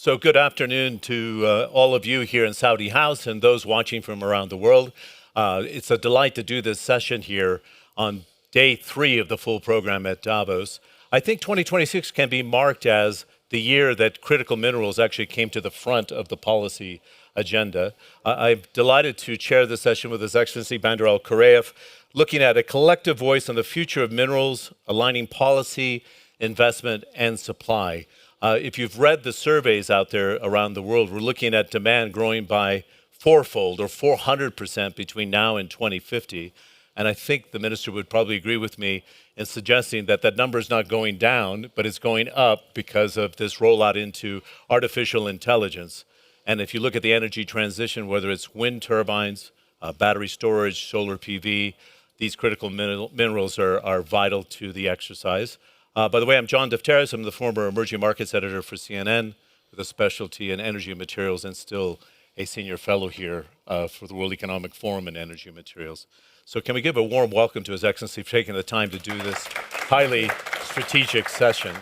So good afternoon to all of you here in Saudi House and those watching from around the world. It's a delight to do this session here on day 3 of the full program at Davos. I think 2026 can be marked as the year that critical minerals actually came to the front of the policy agenda. I'm delighted to chair this session with His Excellency Bandar Al Kuraev, looking at a collective voice on the future of minerals, aligning policy, investment, and supply. If you've read the surveys out there around the world, we're looking at demand growing by fourfold or 400% between now and 2050. And I think the minister would probably agree with me in suggesting that that number is not going down, but it's going up because of this rollout into artificial intelligence. And if you look at the energy transition, whether it's wind turbines, battery storage, solar PV, these critical minerals are vital to the exercise. By the way, I'm John Defteris. I'm the former emerging markets editor for CNN with a specialty in energy materials and still a senior fellow here for the World Economic Forum in energy materials. So can we give a warm welcome to His Excellency for taking the time to do this highly strategic session.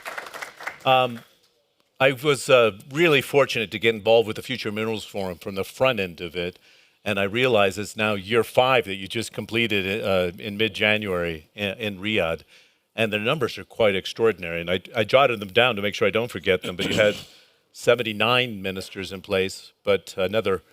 I was really fortunate to get involved with the Future Minerals Forum from the front end of it. And I realize it's now year 5 that you just completed in mid-January in Riyadh. And the numbers are quite extraordinary. And I jotted them down to make sure I don't forget them. But you had 79 ministers in place, but another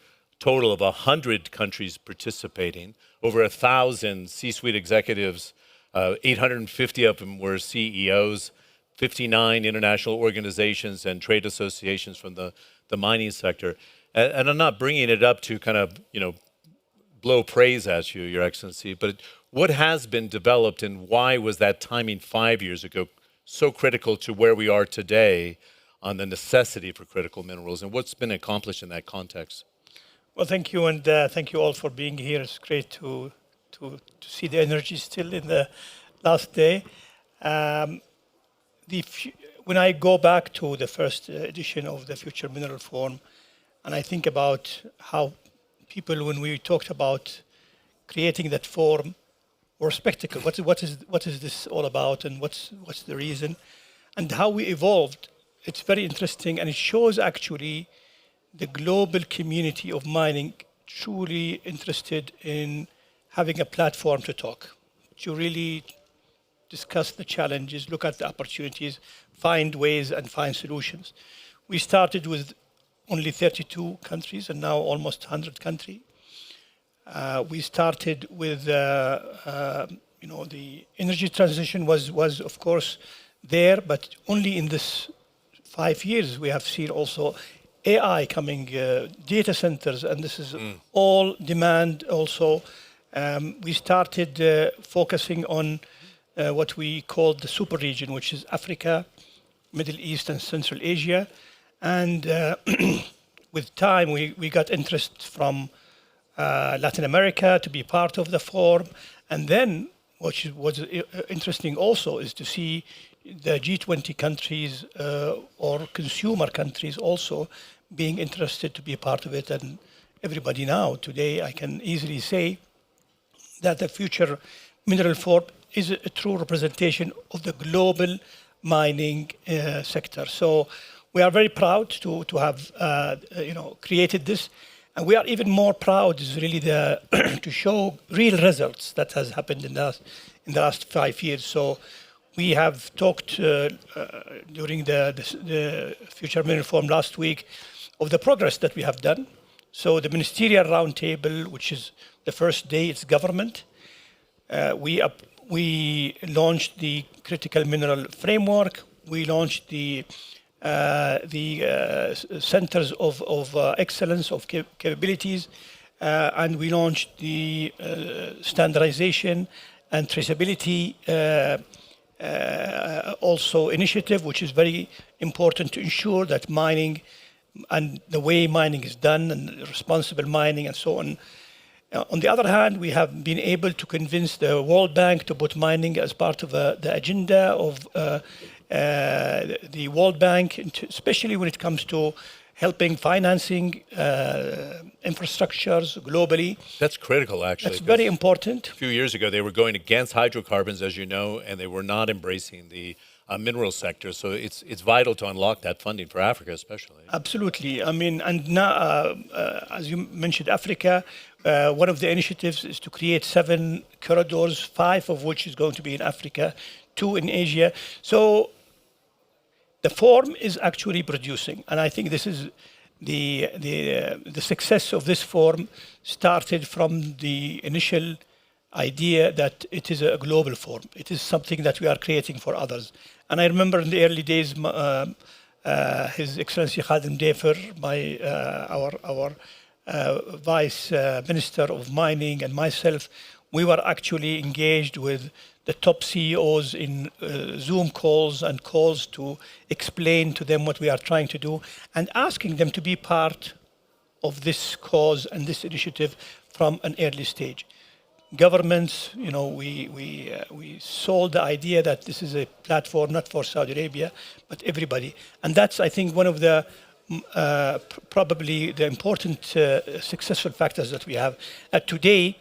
total of 100 countries participating, over 1,000 C-suite executives, 850 of them were CEOs, 59 international organizations and trade associations from the mining sector. And I'm not bringing it up to kind of, blow praise at you, Your Excellency, but what has been developed and why was that timing 5 years ago so critical to where we are today on the necessity for critical minerals, and what's been accomplished in that context? Well, thank you, and thank you all for being here. It's great to see the energy still in the last day. When I go back to the first edition of the Future Mineral Forum, and I think about how people, when we talked about creating that forum, were skeptical. What is this all about, and what's the reason, and how we evolved. It's very interesting, and it shows actually the global community of mining truly interested in having a platform to talk, to really discuss the challenges, look at the opportunities, find ways and find solutions. We started with only 32 countries and now almost 100 countries. We started with, the energy transition was of course there, but only in this 5 years we have seen also AI coming, data centers, and this is all demand also. We started focusing on what we call the super region, which is Africa, Middle East, and Central Asia. And with time, we got interest from Latin America to be part of the forum. And then what was interesting also is to see the G20 countries or consumer countries also being interested to be a part of it. And everybody now, today, I can easily say that the Future Mineral Forum is a true representation of the global mining sector. So we are very proud to have created this, and we are even more proud is really to show real results that has happened in the last 5 years. So we have talked during the Future Mineral Forum last week of the progress that we have done. So the Ministerial Roundtable, which is the first day, it's government. We launched the Critical Mineral Framework. We launched the centers of excellence, of capabilities, and we launched the standardization and traceability also initiative, which is very important to ensure that mining and the way mining is done and responsible mining and so on. On the other hand, we have been able to convince the World Bank to put mining as part of the agenda of the World Bank, especially when it comes to helping financing infrastructures globally. That's critical, actually. That's very important. A few years ago, they were going against hydrocarbons, as you know, and they were not embracing the mineral sector. So it's vital to unlock that funding for Africa, especially. Absolutely. I mean, and now, as you mentioned, Africa, one of the initiatives is to create 7 corridors, 5 of which is going to be in Africa, 2 in Asia. So the forum is actually producing, and I think this is the success of this forum started from the initial idea that it is a global forum. It is something that we are creating for others. And I remember in the early days, His Excellency Khadim Defer, our Vice Minister of Mining, and myself, we were actually engaged with the top CEOs in Zoom calls and calls to explain to them what we are trying to do and asking them to be part of this cause and this initiative from an early stage. Governments, we sold the idea that this is a platform not for Saudi Arabia, but everybody. And that's, I think, one of the probably the important successful factors that we have. Today,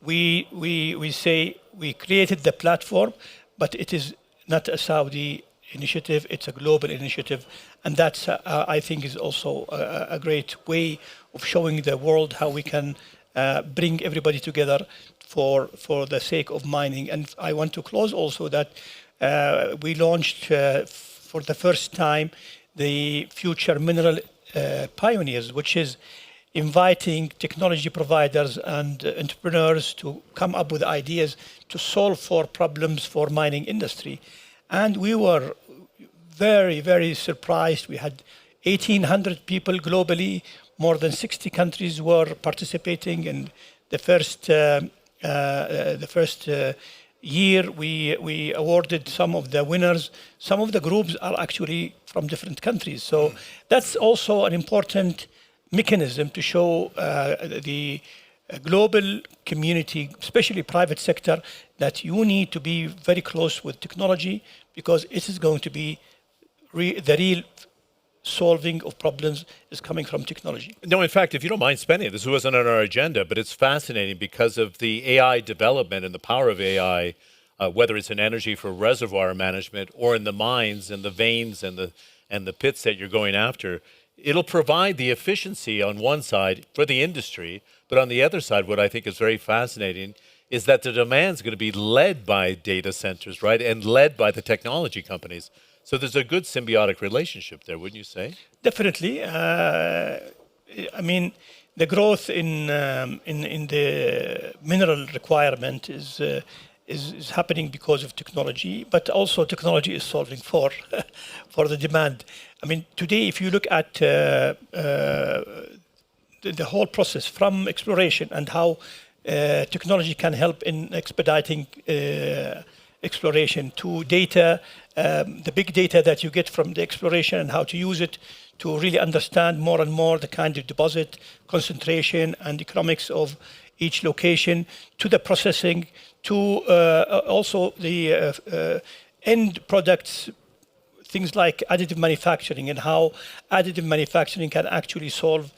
we say we created the platform, but it is not a Saudi initiative, it's a global initiative. And that's, I think, is also a great way of showing the world how we can bring everybody together for the sake of mining. And I want to close also that we launched for the first time the Future Mineral Pioneers, which is inviting technology providers and entrepreneurs to come up with ideas to solve for problems for mining industry. And we were very, very surprised. We had 1,800 people globally. More than 60 countries were participating in the first year. We awarded some of the winners. Some of the groups are actually from different countries. So that's also an important mechanism to show the global community, especially private sector, that you need to be very close with technology because it is going to be the real solving of problems is coming from technology. No, in fact, if you don't mind spending, this wasn't on our agenda, but it's fascinating because of the AI development and the power of AI, whether it's in energy for reservoir management or in the mines and the veins and the pits that you're going after. It'll provide the efficiency on one side for the industry, but on the other side, what I think is very fascinating is that the demand is going to be led by data centers, right, and led by the technology companies. So there's a good symbiotic relationship there, wouldn't you say? Definitely. I mean, the growth in the mineral requirement is happening because of technology, but also technology is solving for the demand. I mean, today, if you look at the whole process from exploration and how technology can help in expediting exploration to data, the big data that you get from the exploration and how to use it to really understand more and more the kind of deposit, concentration, and economics of each location, to the processing, to also the end products, things like additive manufacturing and how additive manufacturing can actually solve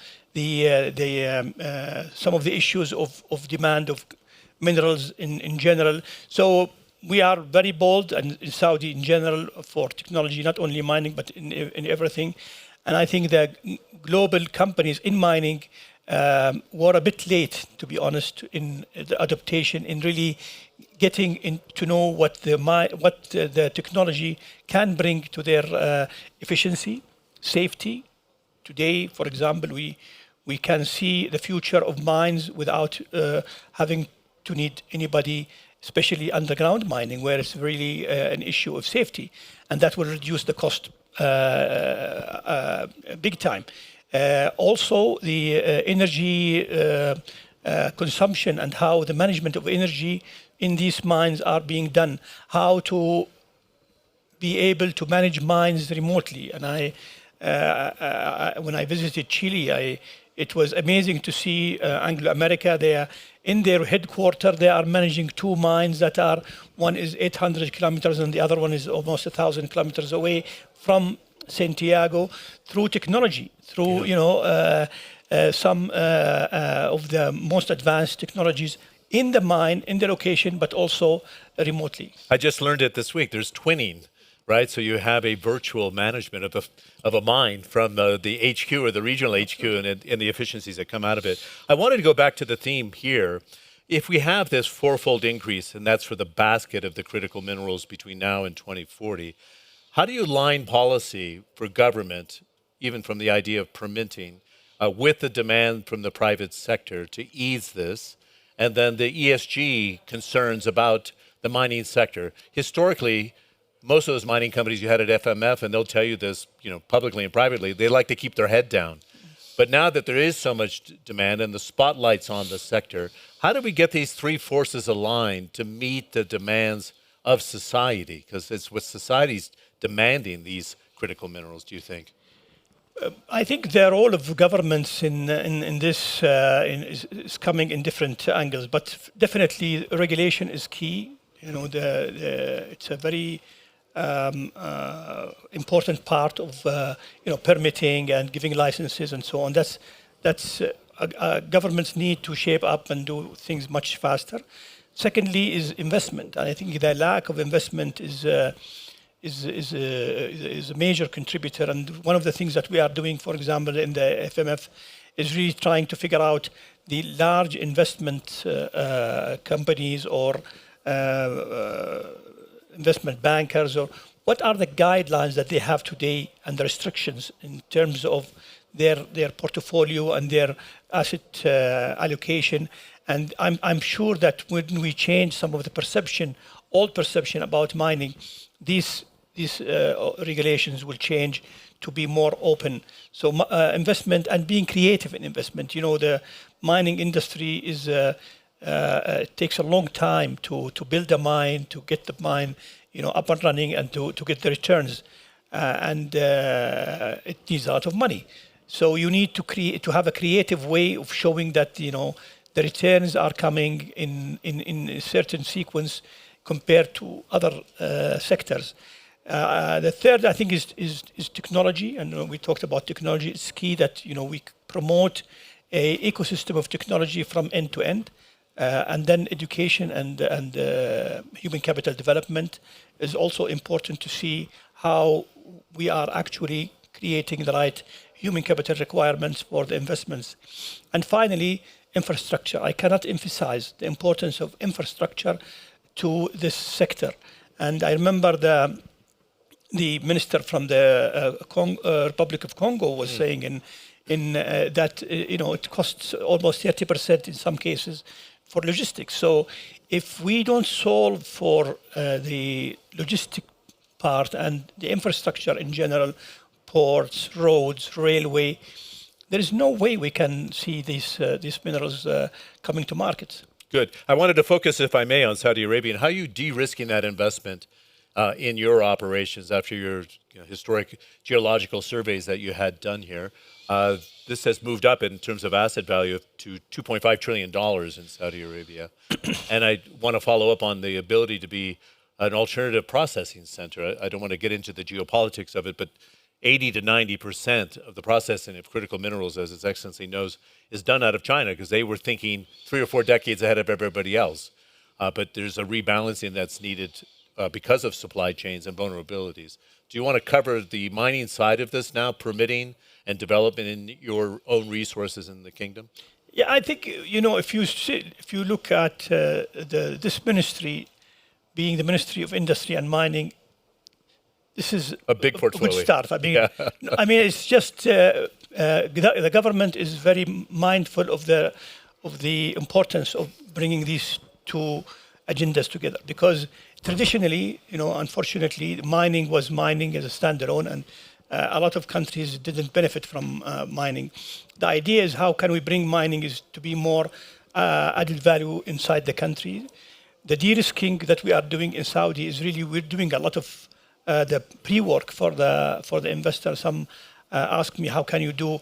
some of the issues of demand of minerals in general. So we are very bold, and in Saudi in general, for technology, not only mining, but in everything. And I think the global companies in mining were a bit late, to be honest, in the adaptation, in really getting to know what the technology can bring to their efficiency, safety. Today, for example, we can see the future of mines without having to need anybody, especially underground mining, where it's really an issue of safety, and that will reduce the cost big time. Also, the energy consumption and how the management of energy in these mines are being done, how to be able to manage mines remotely. And when I visited Chile, it was amazing to see Anglo America. They are in their headquarters. They are managing 2 mines that are, one is 800 kilometers and the other one is almost 1,000 kilometers away from Santiago, through technology, through some of the most advanced technologies in the mine, in the location, but also remotely. I just learned it this week. There's twinning right? So you have a virtual management of a mine from the HQ or the regional HQ and the efficiencies that come out of it. I wanted to go back to the theme here. If we have this fourfold increase, and that's for the basket of the critical minerals between now and 2040, how do you line policy for government, even from the idea of permitting, with the demand from the private sector to ease this, and then the ESG concerns about the mining sector? Historically, most of those mining companies you had at FMF, and they'll tell you this, publicly and privately, they like to keep their head down. But now that there is so much demand and the spotlight's on the sector, how do we get these three forces aligned to meet the demands of society? Because it's what society's demanding these critical minerals, do you think? I think the role of governments in this is coming in different angles, but definitely regulation is key. It's a very important part of permitting and giving licenses and so on. That's governments need to shape up and do things much faster. Secondly, is investment, and I think the lack of investment is a major contributor. And one of the things that we are doing, for example, in the FMF, is really trying to figure out the large investment companies or investment bankers, or what are the guidelines that they have today and the restrictions in terms of their portfolio and their asset allocation. And I'm sure that when we change some of the old perception about mining, these regulations will change to be more open. So investment and being creative in investment. The mining industry is takes a long time to build a mine, to get the mine up and running, and to get the returns, and it needs a lot of money. So you need to have a creative way of showing that the returns are coming in a certain sequence compared to other sectors. The third, I think, is technology, and we talked about technology. It's key that we promote an ecosystem of technology from end to end, and then education and human capital development is also important to see how we are actually creating the right human capital requirements for the investments. And finally, infrastructure. I cannot emphasize the importance of infrastructure to this sector. And I remember the minister from the Republic of Congo was saying that it costs almost 30% in some cases for logistics. So if we don't solve for the logistic part and the infrastructure in general, ports, roads, railway, there is no way we can see these minerals coming to markets. Good. I wanted to focus, if I may, on Saudi Arabia and how you de-risking that investment in your operations after your historic geological surveys that you had done here. This has moved up in terms of asset value to $2.5 trillion in Saudi Arabia. And I want to follow up on the ability to be an alternative processing center. I don't want to get into the geopolitics of it, but 80 to 90% of the processing of critical minerals, as His Excellency knows, is done out of China because they were thinking 3 or 4 decades ahead of everybody else. But there's a rebalancing that's needed because of supply chains and vulnerabilities. Do you want to cover the mining side of this now, permitting and development in your own resources in the kingdom? Yeah, I think if you look at this ministry, being the Ministry of Industry and Mining, this is a big portfolio. A good start. I mean, it's just the government is very mindful of the importance of bringing these two agendas together, because traditionally, unfortunately, mining was mining as a standalone, and a lot of countries didn't benefit from mining. The idea is how can we bring mining is to be more added value inside the country. The de-risking that we are doing in Saudi is really, we're doing a lot of the pre-work for the investor. Some ask me, how can you do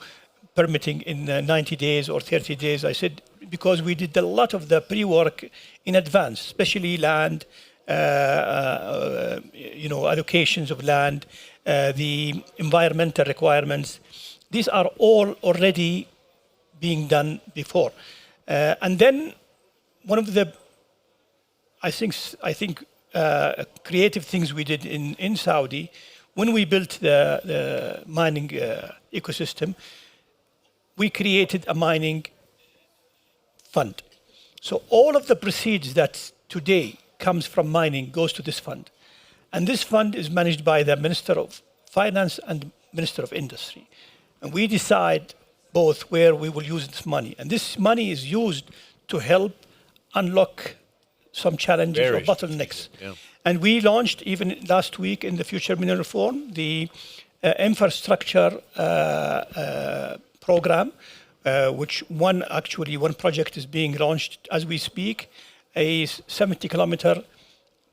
permitting in 90 days or 30 days? I said, because we did a lot of the pre-work in advance, especially land, allocations of land, the environmental requirements. These are all already being done before. And then one of the, I think creative things we did in Saudi, when we built the mining ecosystem, we created a mining fund. So all of the proceeds that today comes from mining goes to this fund. And this fund is managed by the Minister of Finance and Minister of Industry. And we decide both where we will use this money. And this money is used to help unlock some challenges or Very bottlenecks. yeah. And we launched even last week in the Future Mineral Forum, the infrastructure program, which one project is being launched as we speak, a 70-kilometer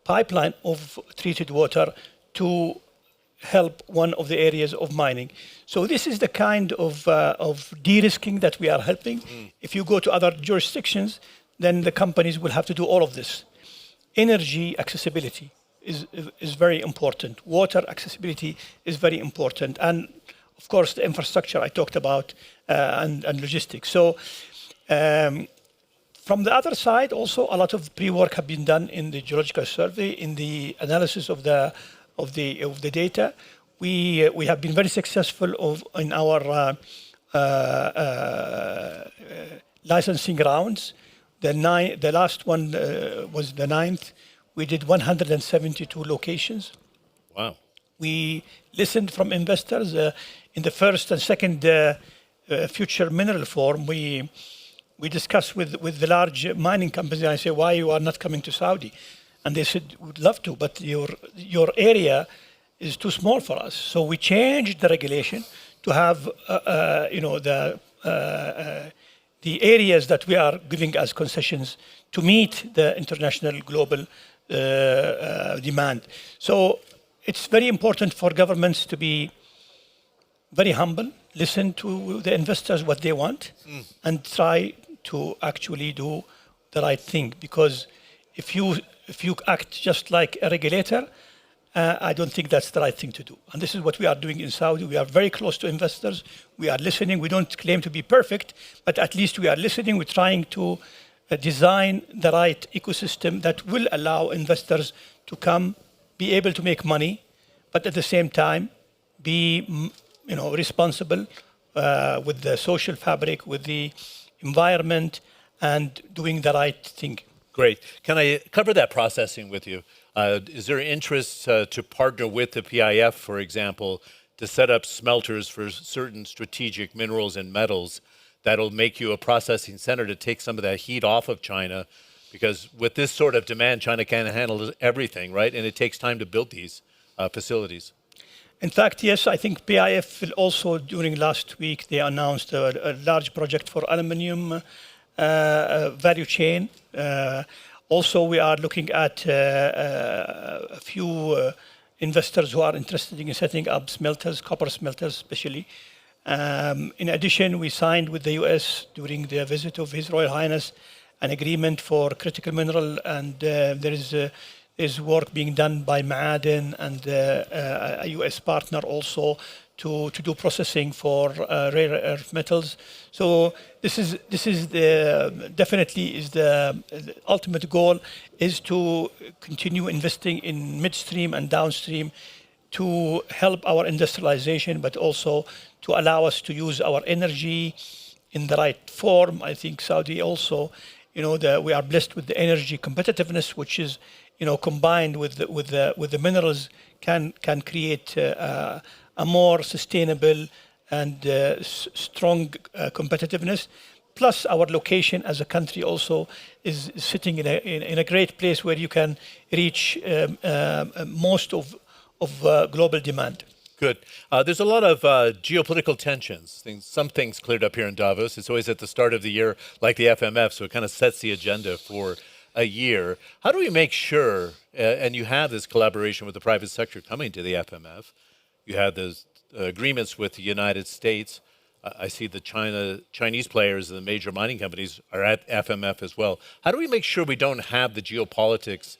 pipeline of treated water to help one of the areas of mining. So this is the kind of de-risking that we are helping. If you go to other jurisdictions, then the companies will have to do all of this. Energy accessibility is very important. Water accessibility is very important. And of course, the infrastructure I talked about and logistics. So from the other side, also a lot of pre-work have been done in the geological survey, in the analysis of the data. We have been very successful in our licensing rounds. The last one was the 9th. We did 172 locations. Wow. We listened from investors in the first and second Future Mineral Forum. We discussed with the large mining companies. I say, why you are not coming to Saudi? And they said, we'd love to, but your area is too small for us. So we changed the regulation to have the areas that we are giving as concessions to meet the international global demand. So it's very important for governments to be very humble, listen to the investors what they want, and try to actually do the right thing. Because if you act just like a regulator, I don't think that's the right thing to do. And this is what we are doing in Saudi. We are very close to investors. We are listening. We don't claim to be perfect, but at least we are listening. We're trying to design the right ecosystem that will allow investors to come, be able to make money, but at the same time be responsible with the social fabric, with the environment, and doing the right thing. Great. Can I cover that processing with you? Is there interest to partner with the PIF, for example, to set up smelters for certain strategic minerals and metals that'll make you a processing center to take some of that heat off of China? Because with this sort of demand, China can't handle everything, right? And it takes time to build these facilities. In fact, yes, I think PIF will also, during last week, they announced a large project for aluminum value chain. Also, we are looking at a few investors who are interested in setting up smelters, copper smelters especially. In addition, we signed with the US during the visit of His Royal Highness an agreement for critical mineral, and there is work being done by Ma'aden and a US partner also to do processing for rare earth metals. So this is definitely the ultimate goal is to continue investing in midstream and downstream to help our industrialization, but also to allow us to use our energy in the right form. I think Saudi also, we are blessed with the energy competitiveness, which is, combined with the minerals, can create a more sustainable and strong competitiveness. Plus, our location as a country also is sitting in a great place where you can reach most of global demand. Good. There's a lot of geopolitical tensions. Some things cleared up here in Davos. It's always at the start of the year, like the FMF, so it kind of sets the agenda for a year. How do we make sure, and you have this collaboration with the private sector coming to the FMF, you have those agreements with the United States. I see the Chinese players and the major mining companies are at FMF as well. How do we make sure we don't have the geopolitics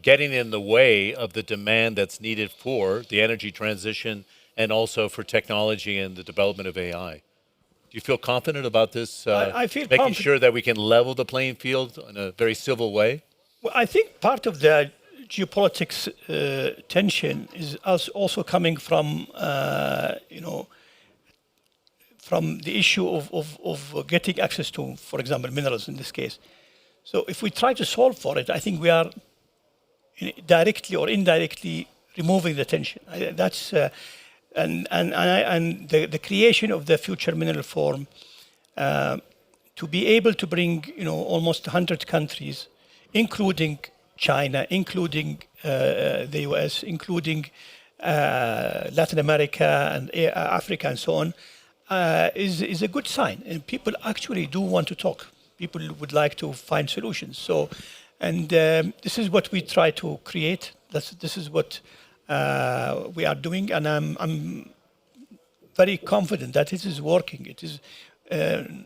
getting in the way of the demand that's needed for the energy transition and also for technology and the development of AI? Do you feel confident about this? I feel making sure that we can level the playing field in a very civil way? Well, I think part of the geopolitics tension is also coming from, from the issue of getting access to, for example, minerals in this case. So if we try to solve for it, I think we are directly or indirectly removing the tension. That's and the creation of the Future Mineral Forum to be able to bring almost 100 countries, including China, including the US, including Latin America and Africa and so on, is a good sign. And people actually do want to talk. People would like to find solutions. So, and this is what we try to create. This is what we are doing, and I'm very confident that it is working. It is.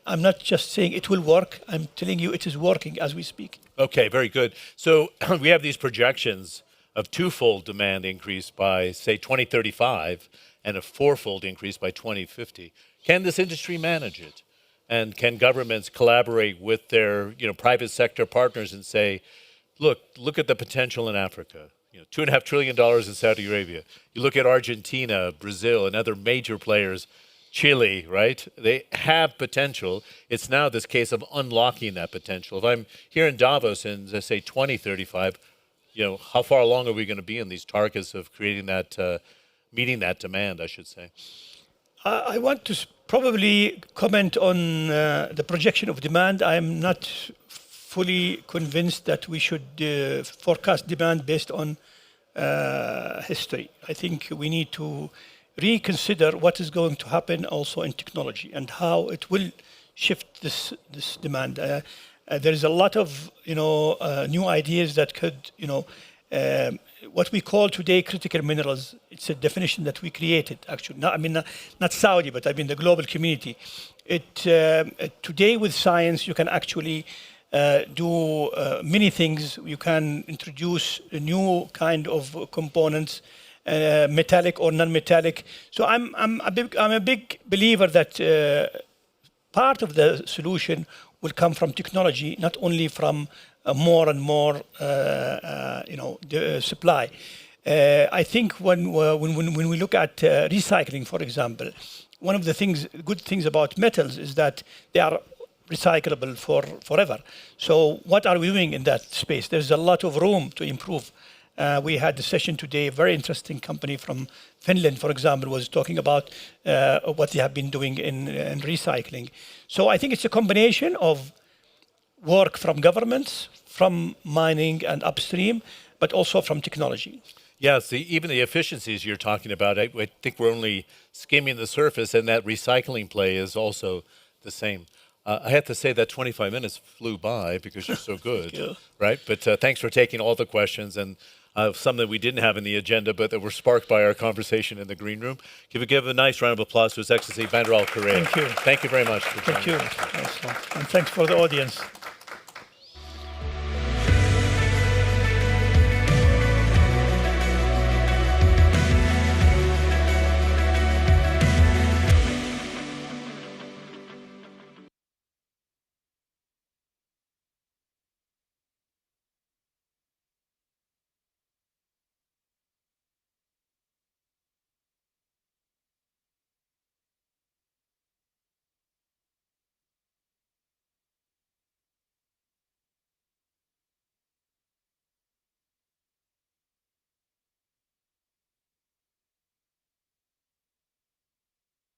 I'm not just saying it will work. I'm telling you it is working as we speak. Okay, very good. So we have these projections of twofold demand increase by, say, 2035 and a fourfold increase by 2050. Can this industry manage it? And can governments collaborate with their private sector partners and say, look at the potential in Africa? $2.5 trillion in Saudi Arabia. You look at Argentina, Brazil, and other major players, Chile, right? They have potential. It's now this case of unlocking that potential. If I'm here in Davos in, say, 2035, how far along are we going to be in these targets of creating that, meeting that demand, I should say? I want to probably comment on the projection of demand. I am not fully convinced that we should forecast demand based on history. I think we need to reconsider what is going to happen also in technology and how it will shift this demand. There is a lot of new ideas that could what we call today critical minerals. It's a definition that we created actually. Not Saudi, but the global community. Today with science you can actually do many things. You can introduce a new kind of components, metallic or non-metallic. So I'm a big believer that part of the solution will come from technology, not only from more and more the supply. I think when we look at recycling, for example, one of the good things about metals is that they are recyclable forever. So what are we doing in that space? There's a lot of room to improve. We had a session today, a very interesting company from Finland, for example, was talking about what they have been doing in recycling. So I think it's a combination of work from governments, from mining and upstream, but also from technology. Yes, even the efficiencies you're talking about, I think we're only skimming the surface, and that recycling play is also the same. I have to say that 25 minutes flew by because you're so good, Yeah. right? But thanks for taking all the questions and some that we didn't have in the agenda, but that were sparked by our conversation in the green room. Give a nice round of applause to His Excellency Bandar Al Khair. Thank you. Thank you very much for Thank joining you. us. And thanks for the audience.